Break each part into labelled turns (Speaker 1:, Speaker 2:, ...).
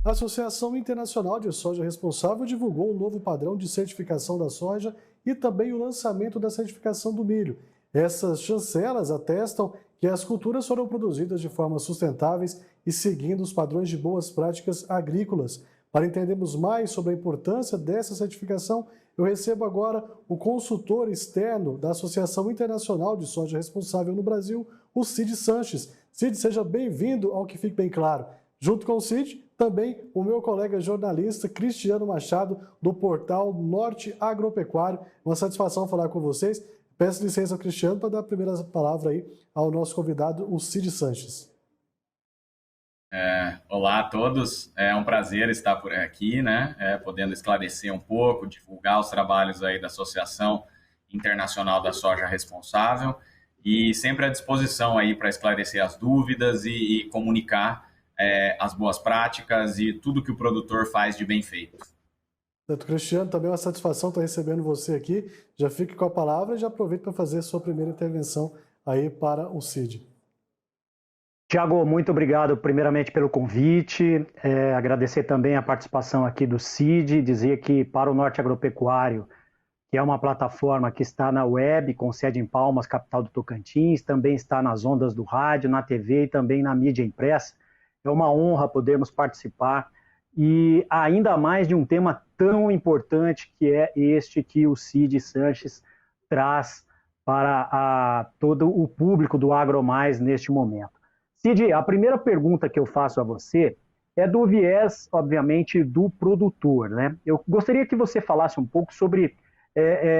Speaker 1: A Associação Internacional de Soja Responsável divulgou um novo padrão de certificação da soja e também o lançamento da certificação do milho. Essas chancelas atestam que as culturas foram produzidas de forma sustentáveis e seguindo os padrões de boas práticas agrícolas. Para entendermos mais sobre a importância dessa certificação, eu recebo agora o consultor externo da Associação Internacional de Soja Responsável no Brasil, o Cid Sanches. Cid, seja bem-vindo ao Que Fique Bem Claro. Junto com o Cid, também o meu colega jornalista Cristiano Machado, do portal Norte Agropecuário. Uma satisfação falar com vocês. Peço licença ao Cristiano para dar a primeira palavra aí ao nosso convidado, o Cid Sanches.
Speaker 2: Olá a todos, é um prazer estar por aqui, né? Podendo esclarecer um pouco, divulgar os trabalhos aí da Associação Internacional da Soja Responsável e sempre à disposição aí para esclarecer as dúvidas e comunicar as boas práticas e tudo que o produtor faz de bem feito.
Speaker 1: Certo, Cristiano, também é uma satisfação estar recebendo você aqui. Já fique com a palavra e já aproveito para fazer a sua primeira intervenção aí para o Cid.
Speaker 3: Tiago, muito obrigado primeiramente pelo convite, agradecer também a participação aqui do Cid, dizer que para o Norte Agropecuário, que é uma plataforma que está na web, com sede em Palmas, capital do Tocantins, também está nas ondas do rádio, na TV e também na mídia impressa. É uma honra podermos participar e ainda mais de um tema tão importante que é este que o Cid Sanches traz para todo o público do AgroMais neste momento. Cid, a primeira pergunta que eu faço a você é do viés, obviamente, do produtor, né? Eu gostaria que você falasse um pouco sobre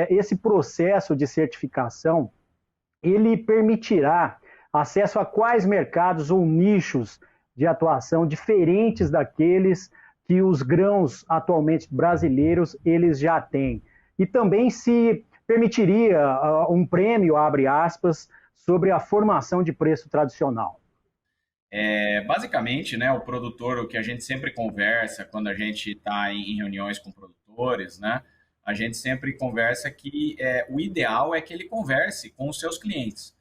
Speaker 3: esse processo de certificação. Ele permitirá acesso a quais mercados ou nichos de atuação diferentes daqueles que os grãos atualmente brasileiros eles já têm? E também se permitiria um prêmio, abre aspas, sobre a formação de preço tradicional.
Speaker 2: Basicamente, né, o produtor, o que a gente sempre conversa quando a gente está em reuniões com produtores, né, a gente sempre conversa que o ideal é que ele converse com os seus clientes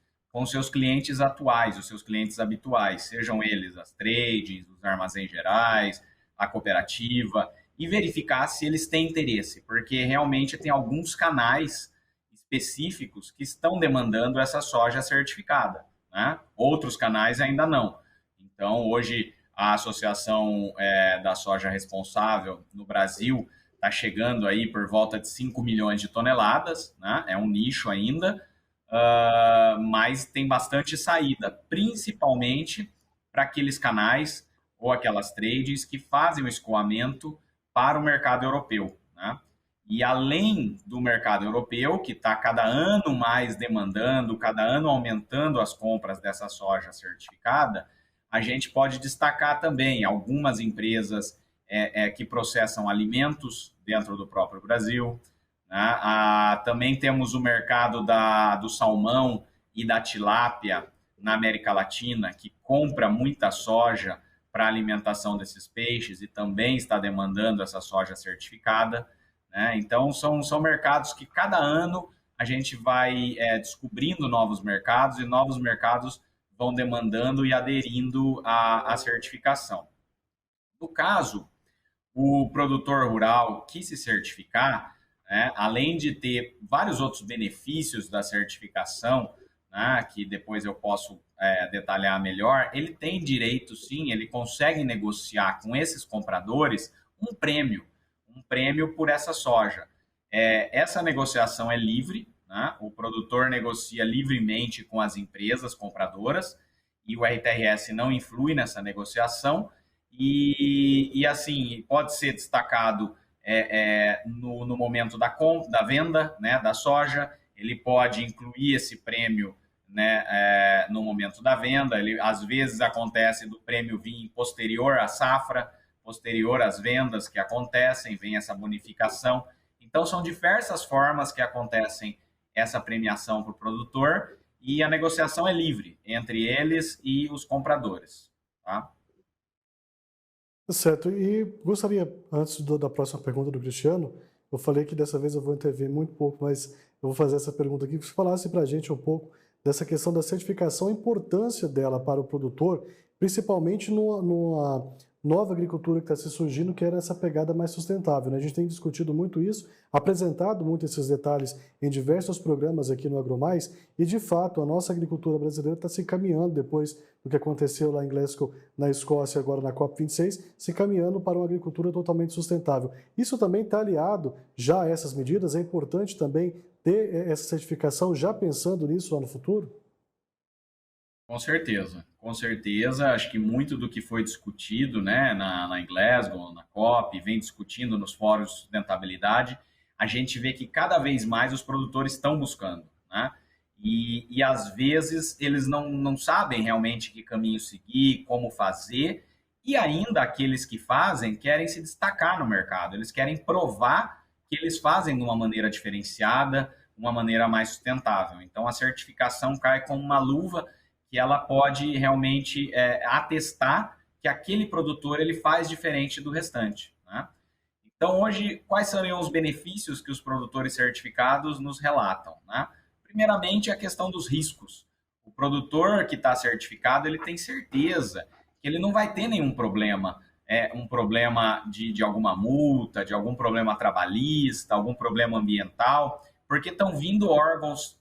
Speaker 2: atuais, os seus clientes habituais, sejam eles as trades, os armazéns gerais, a cooperativa, e verificar se eles têm interesse, porque realmente tem alguns canais específicos que estão demandando essa soja certificada, né? Outros canais ainda não. Então, hoje, a Associação da Soja Responsável no Brasil está chegando aí por volta de 5 milhões de toneladas, né? É um nicho ainda, mas tem bastante saída, principalmente para aqueles canais ou aquelas trades que fazem o escoamento para o mercado europeu, né? E além do mercado europeu, que está cada ano mais demandando, cada ano aumentando as compras dessa soja certificada, a gente pode destacar também algumas empresas que processam alimentos dentro do próprio Brasil, né? Também temos o mercado do salmão e da tilápia na América Latina, que compra muita soja para a alimentação desses peixes e também está demandando essa soja certificada, né? Então, são mercados que cada ano a gente vai descobrindo novos mercados e novos mercados vão demandando e aderindo à certificação. No caso, o produtor rural que se certificar, né, além de ter vários outros benefícios da certificação, né, que depois eu posso detalhar melhor, ele tem direito, sim, ele consegue negociar com esses compradores um prêmio por essa soja. Essa negociação é livre, né? O produtor negocia livremente com as empresas compradoras e o RTRS não influi nessa negociação e assim, pode ser destacado no momento da venda, né, da soja, ele pode incluir esse prêmio, né, no momento da venda, às vezes acontece do prêmio vir posterior à safra, posterior às vendas que acontecem, vem essa bonificação. Então, são diversas formas que acontecem essa premiação para o produtor e a negociação é livre entre eles e os compradores. Tá?
Speaker 1: Certo. E gostaria, antes da próxima pergunta do Cristiano, eu falei que dessa vez eu vou intervir muito pouco, mas eu vou fazer essa pergunta aqui, que você falasse para a gente um pouco dessa questão da certificação, a importância dela para o produtor, principalmente nova agricultura que está se surgindo, que era essa pegada mais sustentável, né? A gente tem discutido muito isso, apresentado muito esses detalhes em diversos programas aqui no AgroMais, e de fato a nossa agricultura brasileira está se encaminhando, depois do que aconteceu lá em Glasgow, na Escócia, agora na COP26, se encaminhando para uma agricultura totalmente sustentável. Isso também está aliado já a essas medidas, é importante também ter essa certificação já pensando nisso lá no futuro?
Speaker 2: Com certeza, com certeza. Acho que muito do que foi discutido, né, em Glasgow, na COP, vem discutindo nos fóruns de sustentabilidade, a gente vê que cada vez mais os produtores estão buscando, né? E às vezes eles não sabem realmente que caminho seguir, como fazer, e ainda aqueles que fazem querem se destacar no mercado, eles querem provar que eles fazem de uma maneira diferenciada, uma maneira mais sustentável. Então a certificação cai como uma luva que ela pode realmente atestar que aquele produtor ele faz diferente do restante, né? Então, hoje, quais seriam os benefícios que os produtores certificados nos relatam, né? Primeiramente, a questão dos riscos. O produtor que está certificado, ele tem certeza que ele não vai ter nenhum problema, um problema de alguma multa, de algum problema trabalhista, algum problema ambiental, porque estão vindo órgãos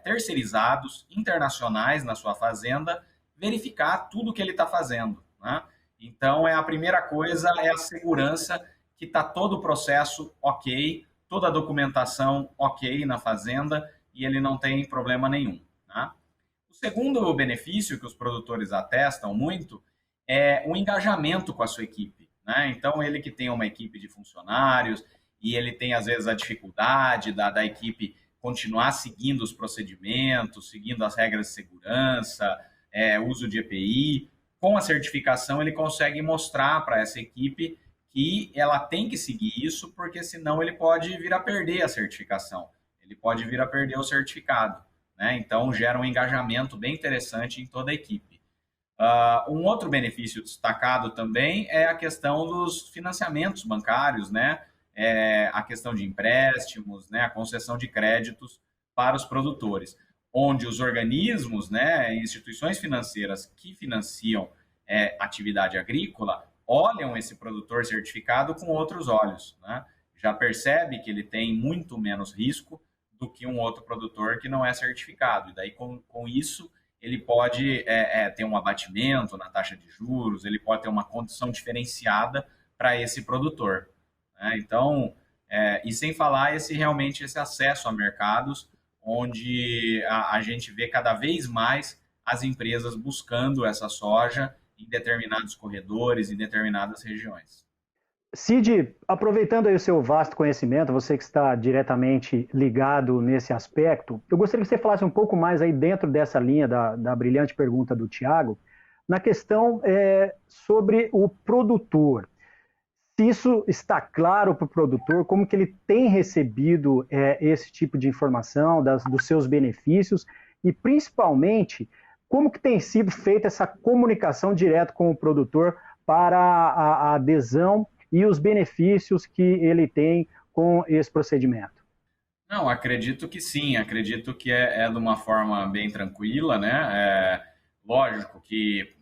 Speaker 2: terceirizados, internacionais na sua fazenda, verificar tudo que ele está fazendo, né? Então, a primeira coisa é a segurança que está todo o processo ok, toda a documentação ok na fazenda e ele não tem problema nenhum, né? O segundo benefício que os produtores atestam muito é o engajamento com a sua equipe, né? Então, ele que tem uma equipe de funcionários e ele tem, às vezes, a dificuldade da equipe continuar seguindo os procedimentos, seguindo as regras de segurança, uso de EPI. Com a certificação, ele consegue mostrar para essa equipe que ela tem que seguir isso, porque senão ele pode vir a perder a certificação, ele pode vir a perder o certificado, né? Então, gera um engajamento bem interessante em toda a equipe. Um outro benefício destacado também é a questão dos financiamentos bancários, né? A questão de empréstimos, né? A concessão de créditos para os produtores, onde os organismos, né, instituições financeiras que financiam atividade agrícola olham esse produtor certificado com outros olhos, né? Já percebe que ele tem muito menos risco do que um outro produtor que não é certificado. E daí, com isso, ele pode ter um abatimento na taxa de juros, ele pode ter uma condição diferenciada para esse produtor, né? Então, e sem falar realmente esse acesso a mercados, onde a gente vê cada vez mais as empresas buscando essa soja em determinados corredores, em determinadas regiões.
Speaker 3: Cid, aproveitando aí o seu vasto conhecimento, você que está diretamente ligado nesse aspecto, eu gostaria que você falasse um pouco mais aí dentro dessa linha da brilhante pergunta do Tiago, na questão sobre o produtor. Se isso está claro para o produtor, como que ele tem recebido esse tipo de informação, dos seus benefícios, e principalmente, como que tem sido feita essa comunicação direta com o produtor para a adesão e os benefícios que ele tem com esse procedimento?
Speaker 2: Não, acredito que sim, acredito que é de uma forma bem tranquila, né? Lógico que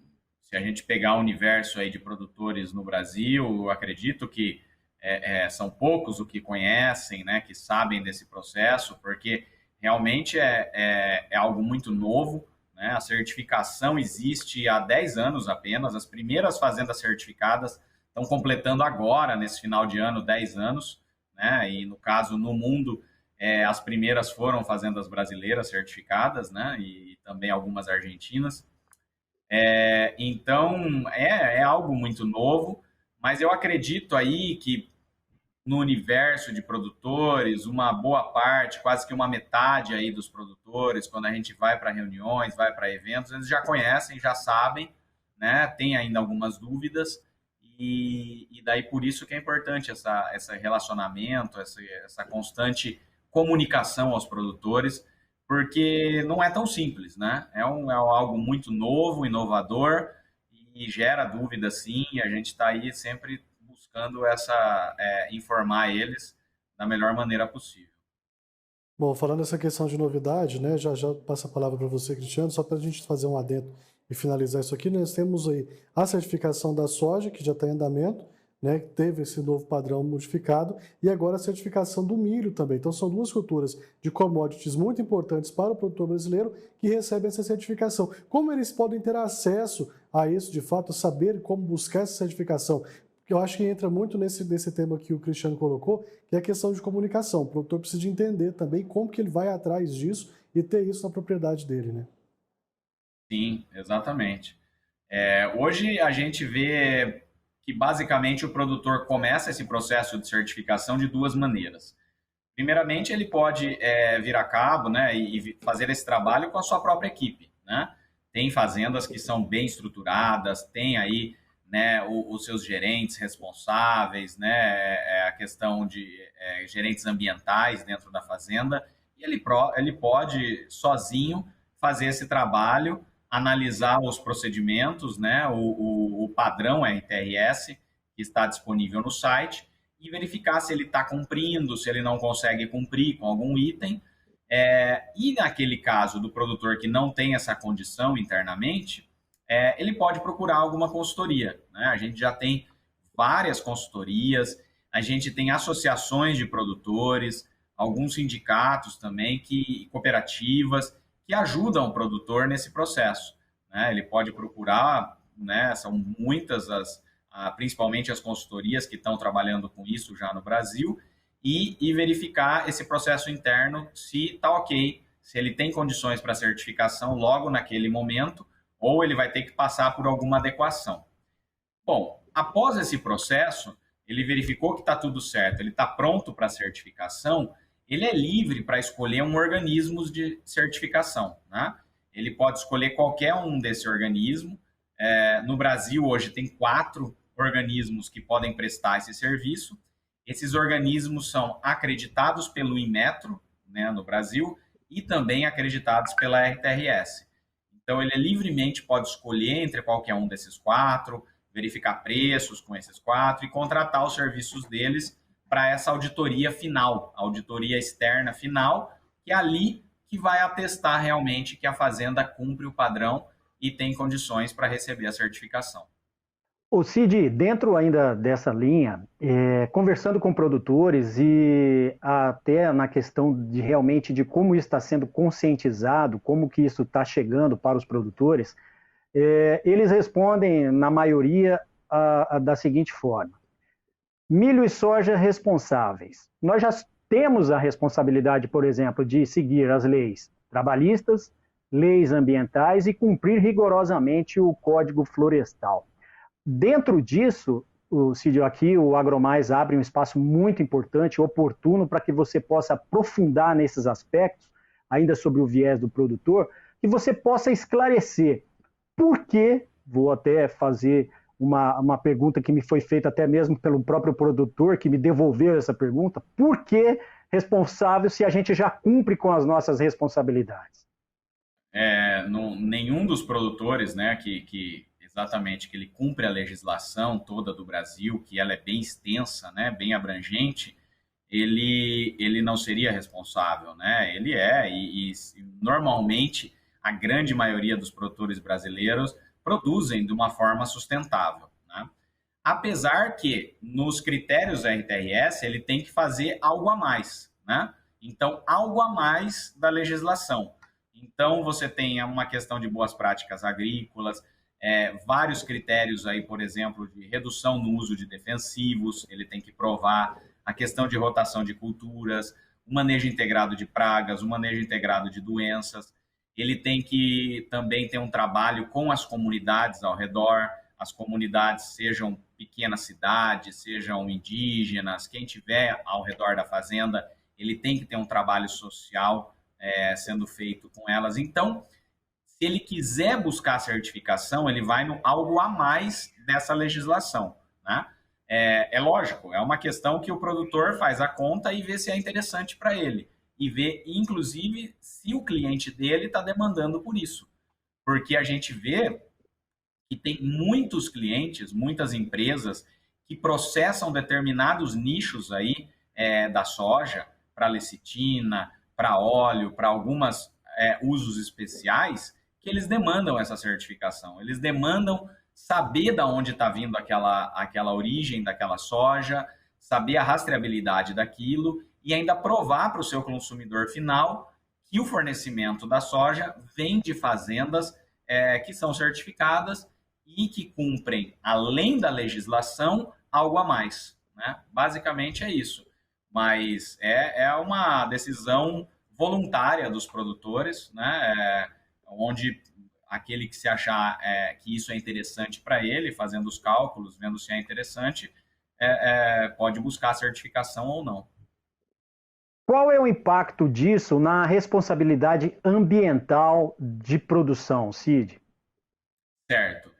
Speaker 2: se a gente pegar o universo aí de produtores no Brasil, eu acredito que são poucos o que conhecem, né, que sabem desse processo, porque realmente é algo muito novo, né? A certificação existe há 10 anos apenas, as primeiras fazendas certificadas estão completando agora, nesse final de ano, 10 anos, né? E no caso, no mundo, as primeiras foram fazendas brasileiras certificadas, né? E também algumas argentinas. Então, é algo muito novo, mas eu acredito aí que no universo de produtores, uma boa parte, quase que uma metade aí dos produtores, quando a gente vai para reuniões, vai para eventos, eles já conhecem, já sabem, né? Tem ainda algumas dúvidas, e daí por isso que é importante esse relacionamento, essa constante comunicação aos produtores, porque não é tão simples, né? É algo muito novo, inovador, e gera dúvida sim, e a gente está aí sempre buscando informar eles da melhor maneira possível.
Speaker 1: Bom, falando essa questão de novidade, né, já passo a palavra para você, Cristiano, só para a gente fazer um adendo e finalizar isso aqui, nós temos aí a certificação da soja, que já está em andamento, né, teve esse novo padrão modificado, e agora a certificação do milho também. Então, são duas culturas de commodities muito importantes para o produtor brasileiro que recebem essa certificação. Como eles podem ter acesso a isso, de fato, saber como buscar essa certificação? Eu acho que entra muito nesse tema que o Cristiano colocou, que é a questão de comunicação. O produtor precisa entender também como que ele vai atrás disso e ter isso na propriedade dele, né?
Speaker 2: Sim, exatamente. Hoje a gente vê que basicamente o produtor começa esse processo de certificação de duas maneiras. Primeiramente, ele pode vir a cabo, né, e fazer esse trabalho com a sua própria equipe, né? Tem fazendas que são bem estruturadas, tem aí, né, os seus gerentes responsáveis, né, a questão de gerentes ambientais dentro da fazenda, e ele pode sozinho fazer esse trabalho, analisar os procedimentos, né, o padrão RTRS que está disponível no site e verificar se ele está cumprindo, se ele não consegue cumprir com algum item. E naquele caso do produtor que não tem essa condição internamente, ele pode procurar alguma consultoria, né? A gente já tem várias consultorias, a gente tem associações de produtores, alguns sindicatos também, cooperativas, que ajudam o produtor nesse processo, né? Ele pode procurar, né? São muitas principalmente as consultorias que estão trabalhando com isso já no Brasil, e verificar esse processo interno se está ok, se ele tem condições para certificação logo naquele momento, ou ele vai ter que passar por alguma adequação. Bom, após esse processo, ele verificou que está tudo certo, ele está pronto para a certificação, ele é livre para escolher um organismo de certificação, né? Ele pode escolher qualquer um desse organismo. No Brasil, hoje, tem 4 organismos que podem prestar esse serviço. Esses organismos são acreditados pelo Inmetro, né, no Brasil, e também acreditados pela RTRS. Então, ele livremente pode escolher entre qualquer um desses 4, verificar preços com esses 4 e contratar os serviços deles para essa auditoria final, auditoria externa final, que é ali que vai atestar realmente que a fazenda cumpre o padrão e tem condições para receber a certificação.
Speaker 3: O Cid, dentro ainda dessa linha, conversando com produtores e até na questão de realmente de como isso está sendo conscientizado, como que isso está chegando para os produtores, eles respondem, na maioria, da seguinte forma: milho e soja responsáveis. Nós já temos a responsabilidade, por exemplo, de seguir as leis trabalhistas, leis ambientais e cumprir rigorosamente o Código Florestal. Dentro disso, Cid, aqui o AgroMais abre um espaço muito importante, oportuno, para que você possa aprofundar nesses aspectos, ainda sobre o viés do produtor, que você possa esclarecer por que, vou até fazer uma pergunta que me foi feita até mesmo pelo próprio produtor, que me devolveu essa pergunta: por que responsável se a gente já cumpre com as nossas responsabilidades?
Speaker 2: Nenhum dos produtores, né, exatamente, que ele cumpre a legislação toda do Brasil, que ela é bem extensa, né, bem abrangente, ele não seria responsável, né? Ele e normalmente a grande maioria dos produtores brasileiros produzem de uma forma sustentável, né? Apesar que nos critérios RTRS ele tem que fazer algo a mais, né? Então, algo a mais da legislação. Então, você tem uma questão de boas práticas agrícolas, vários critérios aí, por exemplo, de redução no uso de defensivos, ele tem que provar a questão de rotação de culturas, o manejo integrado de pragas, o manejo integrado de doenças. Ele tem que também ter um trabalho com as comunidades ao redor, as comunidades sejam pequenas cidades, sejam indígenas, quem tiver ao redor da fazenda, ele tem que ter um trabalho social sendo feito com elas. Então, se ele quiser buscar certificação, ele vai no algo a mais dessa legislação, né? Lógico, é uma questão que o produtor faz a conta e vê se é interessante para ele. E ver, inclusive, se o cliente dele está demandando por isso. Porque a gente vê que tem muitos clientes, muitas empresas que processam determinados nichos aí da soja para lecitina, para óleo, para alguns usos especiais, porque eles demandam essa certificação, eles demandam saber de onde está vindo aquela origem daquela soja, saber a rastreabilidade daquilo e ainda provar para o seu consumidor final que o fornecimento da soja vem de fazendas que são certificadas e que cumprem, além da legislação, algo a mais, né? Basicamente é isso. Mas é uma decisão voluntária dos produtores, né? Onde aquele que se achar que isso é interessante para ele, fazendo os cálculos, vendo se é interessante, pode buscar a certificação ou não.
Speaker 3: Qual é o impacto disso na responsabilidade ambiental de produção, Cid?
Speaker 2: Certo.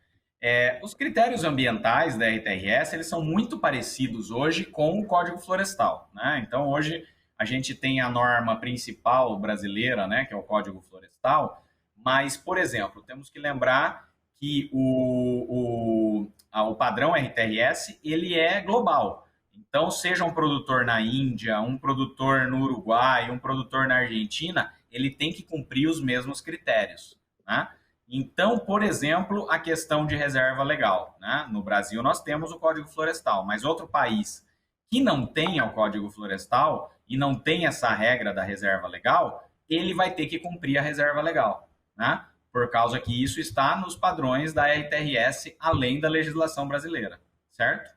Speaker 2: Os critérios ambientais da RTRS, eles são muito parecidos hoje com o Código Florestal, né? Então, hoje, a gente tem a norma principal brasileira, né, que é o Código Florestal, mas, por exemplo, temos que lembrar que o padrão RTRS, ele é global. Então, seja um produtor na Índia, um produtor no Uruguai, um produtor na Argentina, ele tem que cumprir os mesmos critérios, né? Então, por exemplo, a questão de reserva legal, né? No Brasil, nós temos o Código Florestal, mas outro país que não tenha o Código Florestal e não tem essa regra da reserva legal, ele vai ter que cumprir a reserva legal, né? Por causa que isso está nos padrões da RTRS, além da legislação brasileira, certo?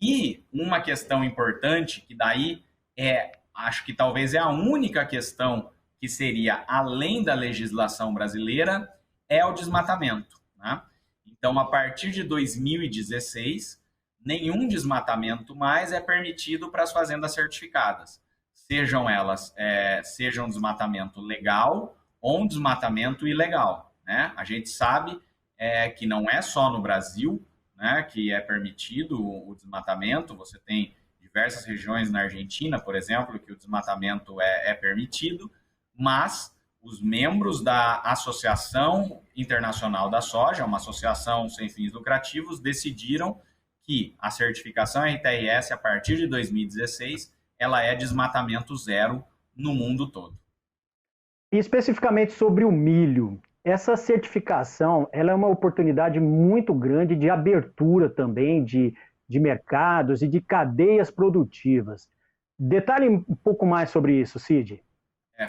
Speaker 2: E uma questão importante, que daí acho que talvez é a única questão que seria além da legislação brasileira, é o desmatamento, né? Então, a partir de 2016, nenhum desmatamento mais é permitido para as fazendas certificadas, seja um desmatamento legal ou um desmatamento ilegal, né? A gente sabe que não é só no Brasil, né, que é permitido o desmatamento. Você tem diversas regiões na Argentina, por exemplo, que o desmatamento é permitido, mas os membros da Associação Internacional da Soja, uma associação sem fins lucrativos, decidiram que a certificação RTRS, a partir de 2016, ela é desmatamento zero no mundo todo.
Speaker 3: E especificamente sobre o milho, essa certificação ela é uma oportunidade muito grande de abertura também de mercados e de cadeias produtivas. Detalhe um pouco mais sobre isso, Cid.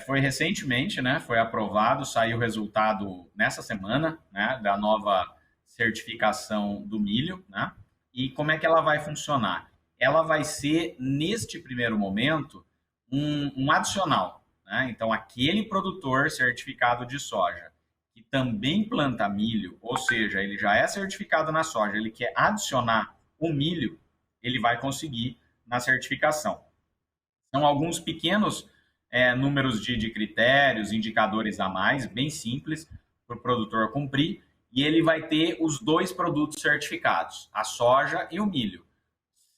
Speaker 2: Foi recentemente, né? Foi aprovado, saiu o resultado nessa semana, né? Da nova certificação do milho, né? E como é que ela vai funcionar? Ela vai ser, neste primeiro momento, um adicional, né? Então, aquele produtor certificado de soja que também planta milho, ou seja, ele já é certificado na soja, ele quer adicionar o milho, ele vai conseguir na certificação. São alguns pequenos números de critérios, indicadores a mais, bem simples, para o produtor cumprir, e ele vai ter os dois produtos certificados, a soja e o milho.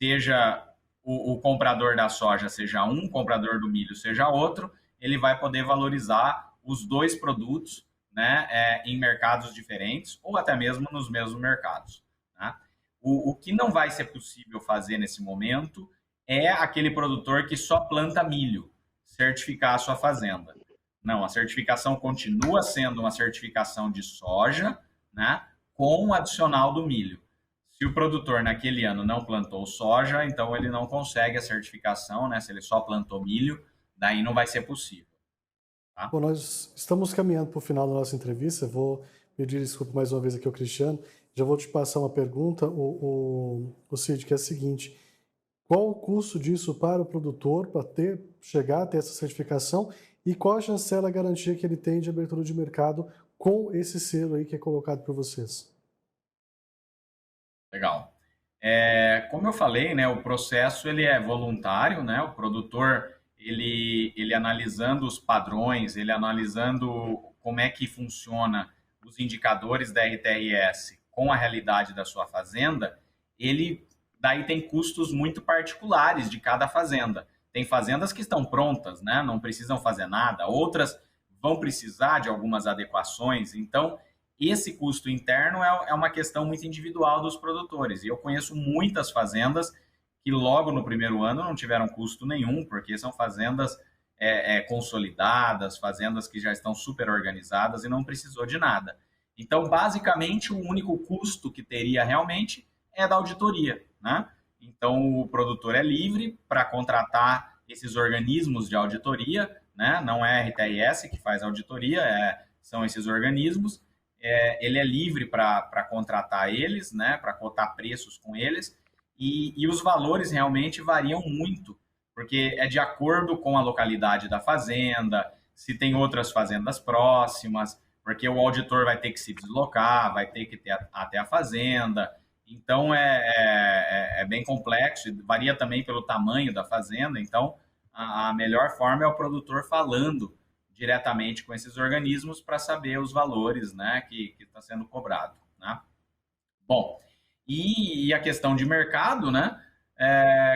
Speaker 2: Seja o comprador da soja seja um, o comprador do milho seja outro, ele vai poder valorizar os dois produtos, né, em mercados diferentes ou até mesmo nos mesmos mercados, né? O que não vai ser possível fazer nesse momento é aquele produtor que só planta milho certificar a sua fazenda. Não, a certificação continua sendo uma certificação de soja, né, com o adicional do milho. Se o produtor naquele ano não plantou soja, então ele não consegue a certificação, né? Se ele só plantou milho, daí não vai ser possível. Tá?
Speaker 1: Bom, nós estamos caminhando para o final da nossa entrevista. Vou pedir desculpa mais uma vez aqui ao Cristiano. Já vou te passar uma pergunta, o Cid, que é a seguinte: qual o custo disso para o produtor para chegar a ter essa certificação e qual a chancela, a garantia que ele tem de abertura de mercado com esse selo aí que é colocado por vocês?
Speaker 2: Legal. Como eu falei, né, o processo ele é voluntário, né? O produtor ele analisando os padrões, ele analisando como é que funciona os indicadores da RTRS com a realidade da sua fazenda, ele daí tem custos muito particulares de cada fazenda. Tem fazendas que estão prontas, né? Não precisam fazer nada, outras vão precisar de algumas adequações. Então, esse custo interno é uma questão muito individual dos produtores. E eu conheço muitas fazendas que logo no primeiro ano não tiveram custo nenhum, porque são fazendas consolidadas, fazendas que já estão super organizadas e não precisou de nada. Então, basicamente, o único custo que teria realmente é da auditoria, né? Então, o produtor é livre para contratar esses organismos de auditoria, né? Não é a RTRS que faz a auditoria, são esses organismos. Ele é livre para contratar eles, né? Para cotar preços com eles, e os valores realmente variam muito, porque é de acordo com a localidade da fazenda, se tem outras fazendas próximas, porque o auditor vai ter que se deslocar, vai ter que ter até a fazenda. Então, é bem complexo, e varia também pelo tamanho da fazenda. Então, a melhor forma é o produtor falando diretamente com esses organismos para saber os valores, né, que está sendo cobrado, né? Bom, e a questão de mercado, né?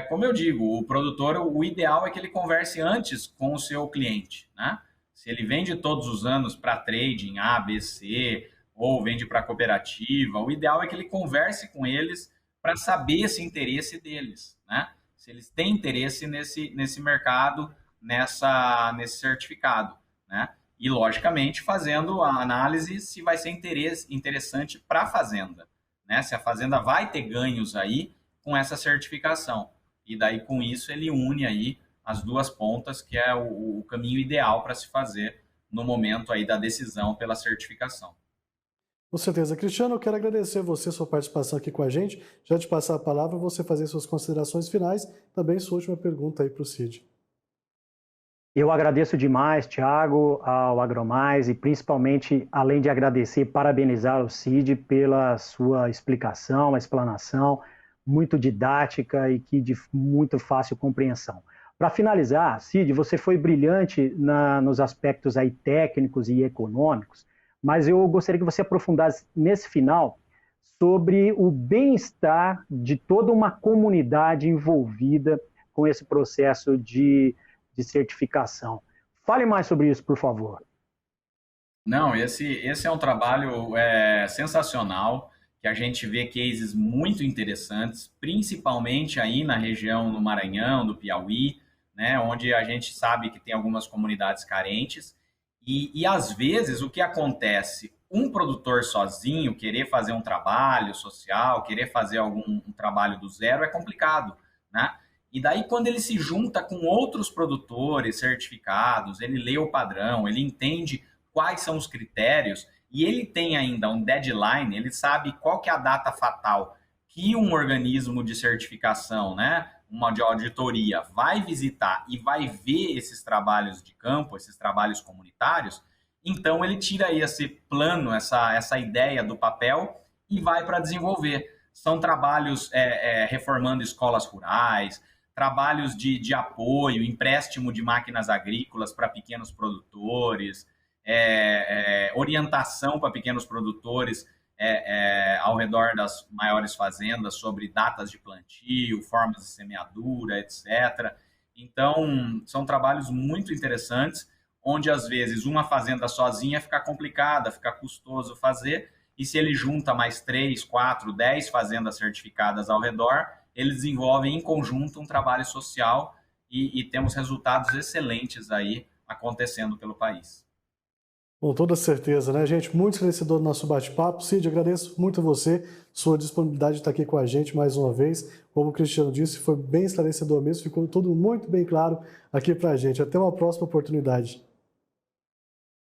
Speaker 2: Como eu digo, o produtor, o ideal é que ele converse antes com o seu cliente, né? Se ele vende todos os anos para trading A, B, C, ou vende para cooperativa, o ideal é que ele converse com eles para saber esse interesse deles, né? Se eles têm interesse nesse mercado, nesse certificado, né? E, logicamente, fazendo a análise se vai ser interessante para a fazenda, né? Se a fazenda vai ter ganhos aí com essa certificação. E daí, com isso, ele une aí as duas pontas, que é o caminho ideal para se fazer no momento aí da decisão pela certificação.
Speaker 1: Com certeza. Cristiano, eu quero agradecer a você, sua participação aqui com a gente. Já te passar a palavra, você fazer suas considerações finais, também sua última pergunta aí para o Cid.
Speaker 3: Eu agradeço demais, Thiago, ao AgroMais, e principalmente, além de agradecer, parabenizar o Cid pela sua explicação, a explanação, muito didática e que de muito fácil compreensão. Para finalizar, Cid, você foi brilhante nos aspectos aí técnicos e econômicos, mas eu gostaria que você aprofundasse nesse final sobre o bem-estar de toda uma comunidade envolvida com esse processo de certificação. Fale mais sobre isso, por favor.
Speaker 2: Não, esse é um trabalho sensacional, que a gente vê cases muito interessantes, principalmente aí na região do Maranhão, do Piauí, né, onde a gente sabe que tem algumas comunidades carentes, e às vezes o que acontece, um produtor sozinho querer fazer um trabalho social, querer fazer um trabalho do zero é complicado, né? E daí quando ele se junta com outros produtores certificados, ele lê o padrão, ele entende quais são os critérios, e ele tem ainda um deadline, ele sabe qual que é a data fatal que um organismo de certificação, né, uma de auditoria, vai visitar e vai ver esses trabalhos de campo, esses trabalhos comunitários. Então ele tira esse plano, essa ideia do papel e vai para desenvolver. São trabalhos reformando escolas rurais, trabalhos de apoio, empréstimo de máquinas agrícolas para pequenos produtores, orientação para pequenos produtores ao redor das maiores fazendas sobre datas de plantio, formas de semeadura, etc. Então, são trabalhos muito interessantes, onde às vezes uma fazenda sozinha fica complicada, fica custoso fazer, e se ele junta mais 3, 4, 10 fazendas certificadas ao redor, eles desenvolvem em conjunto um trabalho social e temos resultados excelentes aí acontecendo pelo país.
Speaker 1: Com toda certeza, né, gente? Muito esclarecedor do nosso bate-papo. Cid, agradeço muito a você, sua disponibilidade de estar aqui com a gente mais uma vez. Como o Cristiano disse, foi bem esclarecedor mesmo, ficou tudo muito bem claro aqui para a gente. Até uma próxima oportunidade.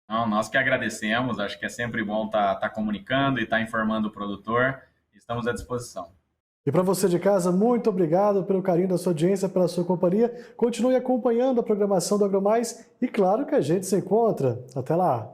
Speaker 2: Não, nós que agradecemos, acho que é sempre bom estar comunicando e estar informando o produtor. Estamos à disposição.
Speaker 1: E para você de casa, muito obrigado pelo carinho da sua audiência, pela sua companhia. Continue acompanhando a programação do AgroMais e claro que a gente se encontra. Até lá!